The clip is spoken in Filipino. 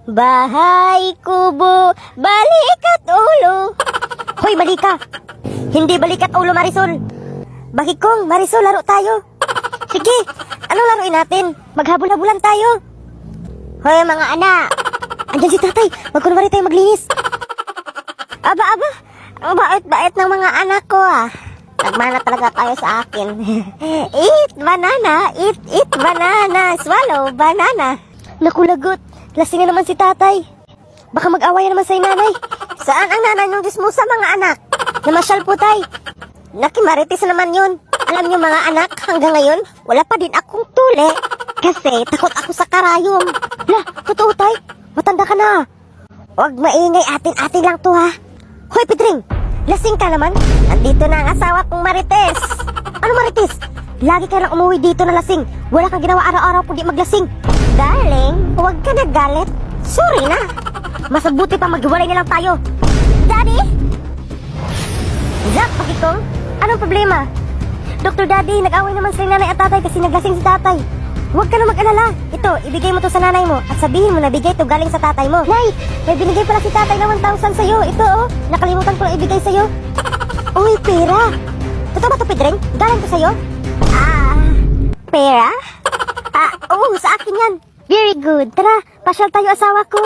Bahay, kubo, balikat ulo. Hoy, balika. Hindi balikat ulo, Marisol. Bakikong, Marisol, laro tayo. Sige, anong laruin natin? Maghabol-habulan tayo. Hoy, mga anak. Andyan si tatay. Magkunwari tayo maglinis. Aba. Ang bait-bait ng mga anak ko, ah. Nagmana talaga tayo sa akin. Eat banana, eat banana, swallow banana. Naku, lagot. Lasing na naman si tatay. Baka mag-away naman sa nanay. Saan ang nanay ng dismusa, mga anak? Namasyal po, tay. Nakimaritis naman yun. Alam niyo, mga anak, hanggang ngayon, wala pa din akong tuli. Kasi takot ako sa karayom. Lah, totoo, tay. Matanda ka na. Huwag maingay, atin-atin lang to, ha. Hoy, Pedring, lasing ka naman. Nandito na ang asawa kong Marites. Ano, Marites? Lagi ka lang umuwi dito na lasing. Wala kang ginawa araw-araw kundi maglasing. Darling, huwag ka nagalit. Sorry na. Mas mabuti pa maghiwalay na lang tayo. Daddy? Zach, Pakitong, anong problema? Dr. Daddy, nag-away naman sa nanay at tatay kasi naglasing si tatay. Huwag ka na mag-alala. Ito, ibigay mo to sa nanay mo at sabihin mo na bigay to galing sa tatay mo. Nay, may binigay pala si tatay na 1,000 sa'yo. Ito, oh. Nakalimutan ko lang ibigay sa'yo. Uy, pera. Totoo ba to, Pedring? Galing to sa'yo? Pera? Oo, sa akin yan. Very good. Tara, pasyal tayo, asawa ko.